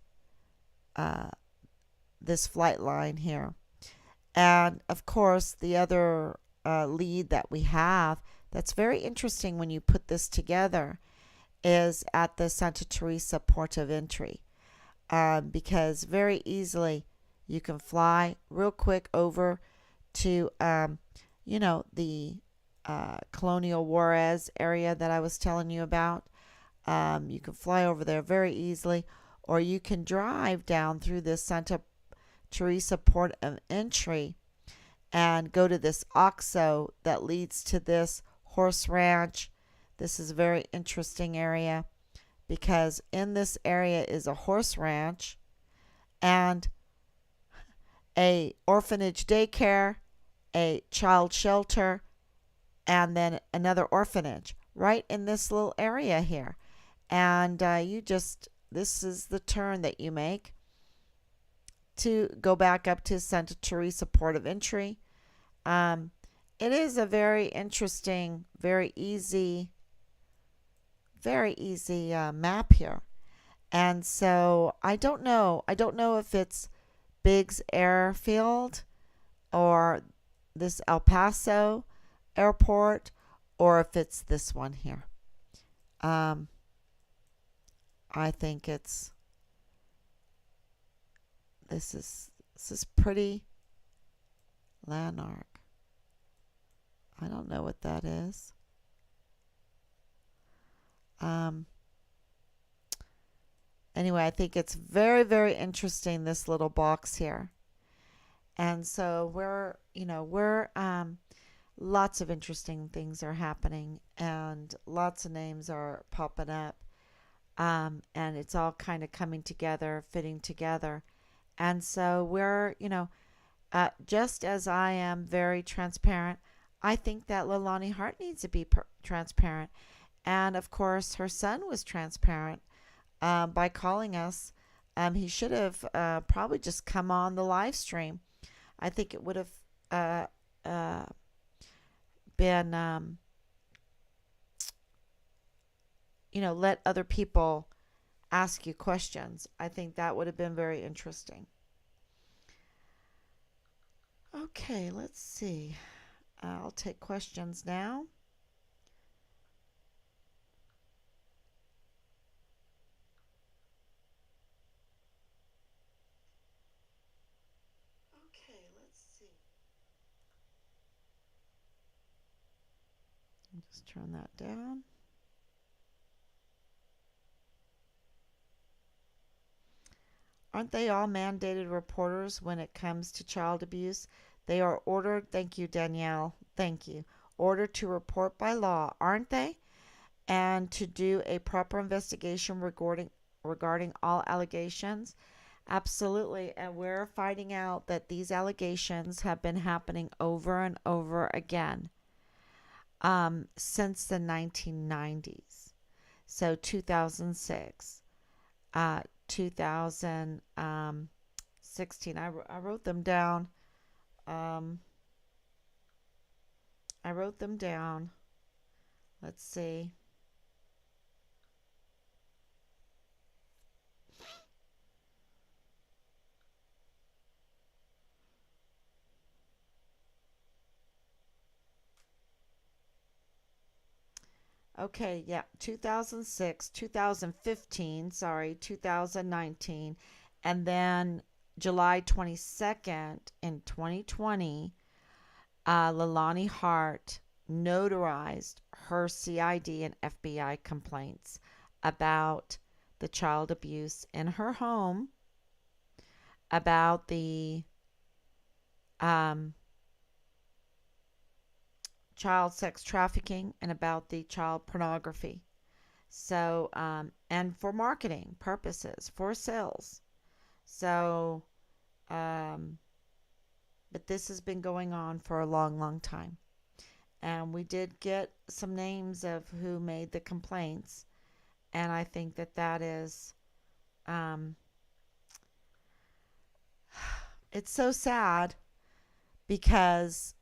Speaker 1: flight line here. And of course, the other lead that we have that's very interesting when you put this together is at the Santa Teresa port of entry, because very easily you can fly real quick over to, the Colonial Juarez area that I was telling you about. You can fly over there very easily, or you can drive down through this Santa Teresa port of entry and go to this OXO that leads to this horse ranch. This is a very interesting area because in this area is a horse ranch and a orphanage daycare, a child shelter, and then another orphanage right in this little area here. And this is the turn that you make to go back up to Santa Teresa port of entry. It is a very interesting, very easy map here. And so I don't know. I don't know if it's Biggs Airfield or this El Paso airport or if it's this one here. I think this is pretty Lanark. I don't know what that is. Anyway, I think it's very, very interesting, this little box here. And so lots of interesting things are happening and lots of names are popping up. And it's all kind of coming together, fitting together. And so just as I am very transparent, I think that Leilani Hart needs to be transparent. And of course, her son was transparent by calling us. He should have probably just come on the live stream. I think it would have been, let other people ask you questions. I think that would have been very interesting. Okay, let's see. I'll take questions now. Okay, let's see. I'll just turn that down. Aren't they all mandated reporters when it comes to child abuse? They are ordered, thank you, Danielle, thank you, ordered to report by law, aren't they? And to do a proper investigation regarding all allegations? Absolutely. And we're finding out that these allegations have been happening over and over again since the 1990s. So 2006. 2016. I wrote them down. Let's see. Okay, yeah, 2006, 2015, 2019, and then July 22nd in 2020, Leilani Hart notarized her CID and FBI complaints about the child abuse in her home, about the child sex trafficking, and about the child pornography. So, and for marketing purposes, for sales. So, but this has been going on for a long, long time. And we did get some names of who made the complaints. And I think that is, it's so sad because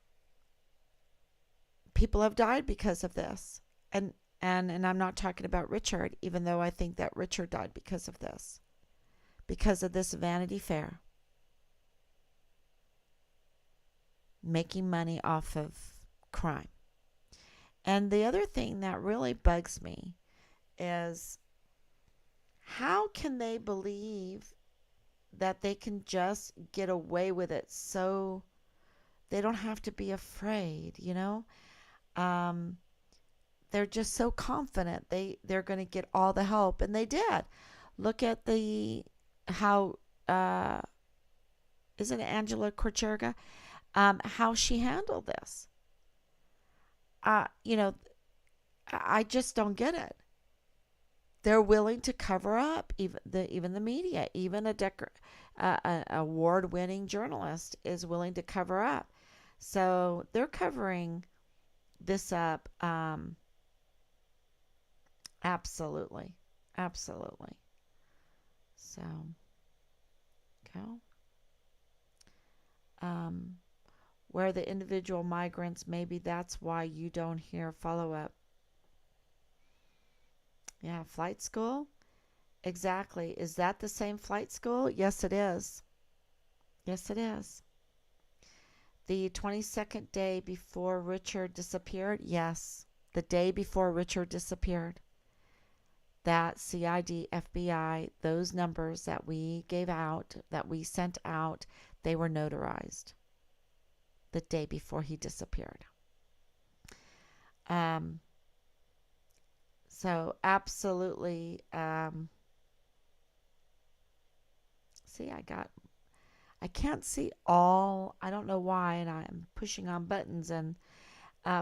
Speaker 1: people have died because of this. And I'm not talking about Richard, even though I think that Richard died because of this Vanity Fair, making money off of crime. And the other thing that really bugs me is how can they believe that they can just get away with it so they don't have to be afraid, you know? Um, they're just so confident they're going to get all the help, and they did. Look at the how isn't it Angela Korcherga, how she handled this. You know, I just don't get it. They're willing to cover up, even the media, even an award-winning journalist is willing to cover up. So they're covering this up. Absolutely, absolutely. So, okay. Um, where the individual migrants, maybe that's why you don't hear follow-up. Yeah, flight school. Exactly. Is that the same flight school? Yes, it is. Yes, it is. The 22nd day before Richard disappeared? Yes. The day before Richard disappeared. That CID, FBI, those numbers that we gave out, that we sent out, they were notarized the day before he disappeared. So absolutely, see, I can't see all, I don't know why, and I'm pushing on buttons, and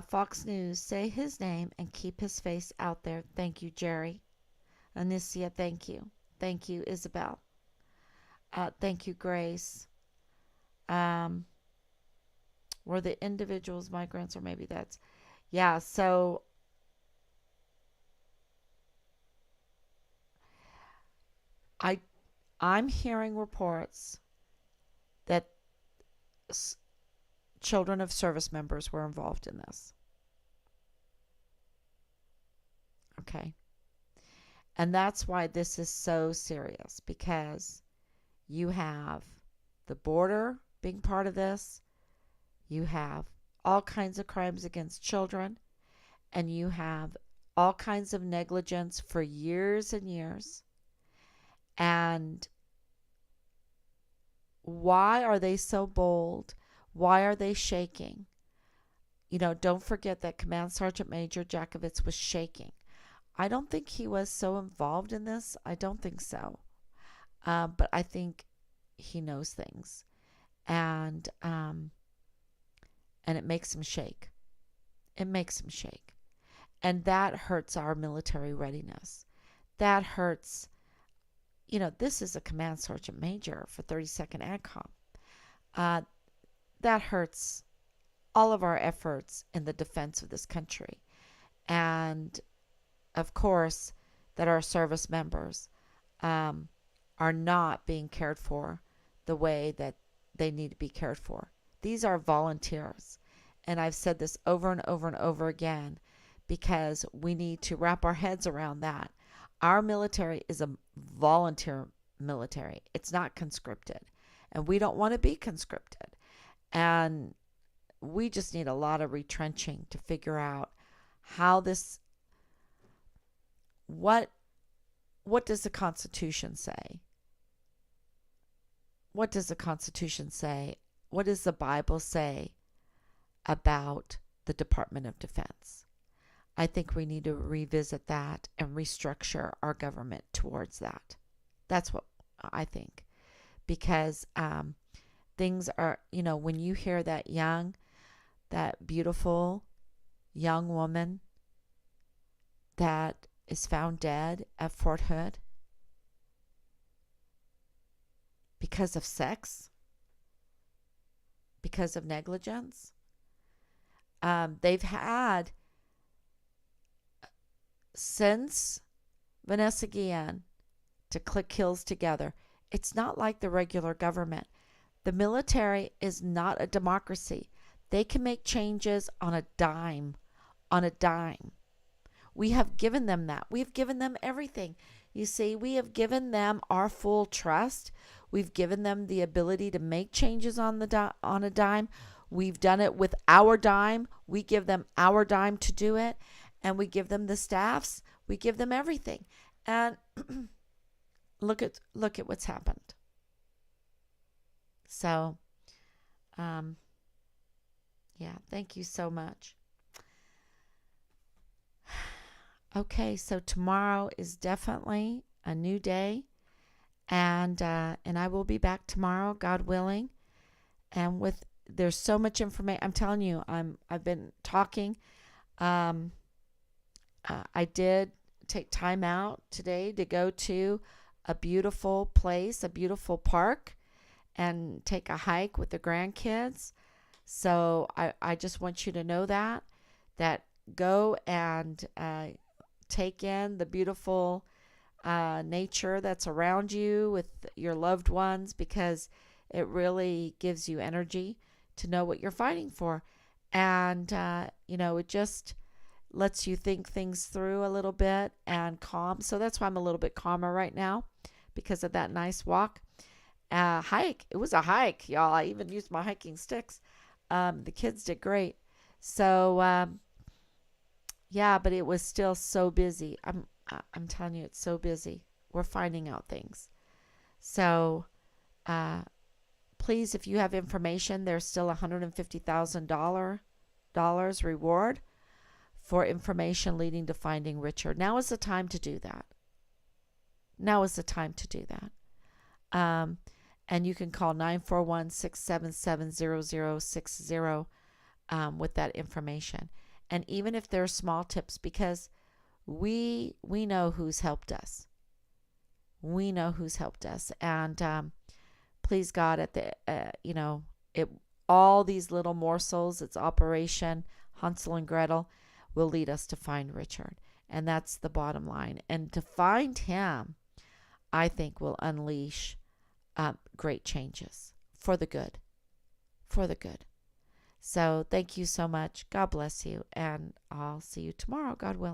Speaker 1: Fox News, say his name and keep his face out there. Thank you, Jerry. Anicia, thank you. Thank you, Isabel. Thank you, Grace. Were the individuals migrants, or maybe that's, yeah, so I'm hearing reports that children of service members were involved in this. Okay. And that's why this is so serious, because you have the border being part of this, you have all kinds of crimes against children, and you have all kinds of negligence for years and years. And why are they so bold? Why are they shaking? You know, don't forget that Command Sergeant Major Jakovitz was shaking. I don't think he was so involved in this. I don't think so. But I think he knows things. And it makes him shake. It makes him shake. And that hurts our military readiness. That hurts, you know, this is a Command Sergeant Major for 32nd ADCOM. That hurts all of our efforts in the defense of this country. And, of course, that our service members are not being cared for the way that they need to be cared for. These are volunteers. And I've said this over and over and over again, because we need to wrap our heads around that. Our military is a volunteer military. It's not conscripted. And we don't want to be conscripted. And we just need a lot of retrenching to figure out how this, what does the Constitution say? What does the Constitution say? What does the Bible say about the Department of Defense? I think we need to revisit that and restructure our government towards that. That's what I think. Because things are, you know, when you hear that beautiful young woman that is found dead at Fort Hood because of sex, because of negligence, they've had, since Vanessa Guillen, to click heels together. It's not like the regular government. The military is not a democracy. They can make changes on a dime. On a dime. We have given them that. We've given them everything. You see, we have given them our full trust. We've given them the ability to make changes on a dime. We've done it with our dime. We give them our dime to do it. And we give them the staffs. We give them everything. And look at what's happened. So, yeah, thank you so much. Okay, so tomorrow is definitely a new day, and I will be back tomorrow, God willing. And there's so much information. I'm telling you, I've been talking. I did take time out today to go to a beautiful place, a beautiful park, and take a hike with the grandkids. So I just want you to know that go and take in the beautiful nature that's around you with your loved ones, because it really gives you energy to know what you're fighting for. And, it just lets you think things through a little bit and calm. So that's why I'm a little bit calmer right now, because of that nice walk. Hike. It was a hike, y'all. I even used my hiking sticks. The kids did great. So, yeah, but it was still so busy. I'm telling you, it's so busy. We're finding out things. So, please, if you have information, there's still $150,000 reward for information leading to finding Richard. Now is the time to do that. Now is the time to do that. And you can call 941-677-0060 with that information. And even if there are small tips, because we know who's helped us. We know who's helped us. And please God, at the all these little morsels, it's Operation Hansel and Gretel, will lead us to find Richard. And that's the bottom line. And to find him, I think, will unleash great changes for the good. For the good. So thank you so much. God bless you. And I'll see you tomorrow, God willing.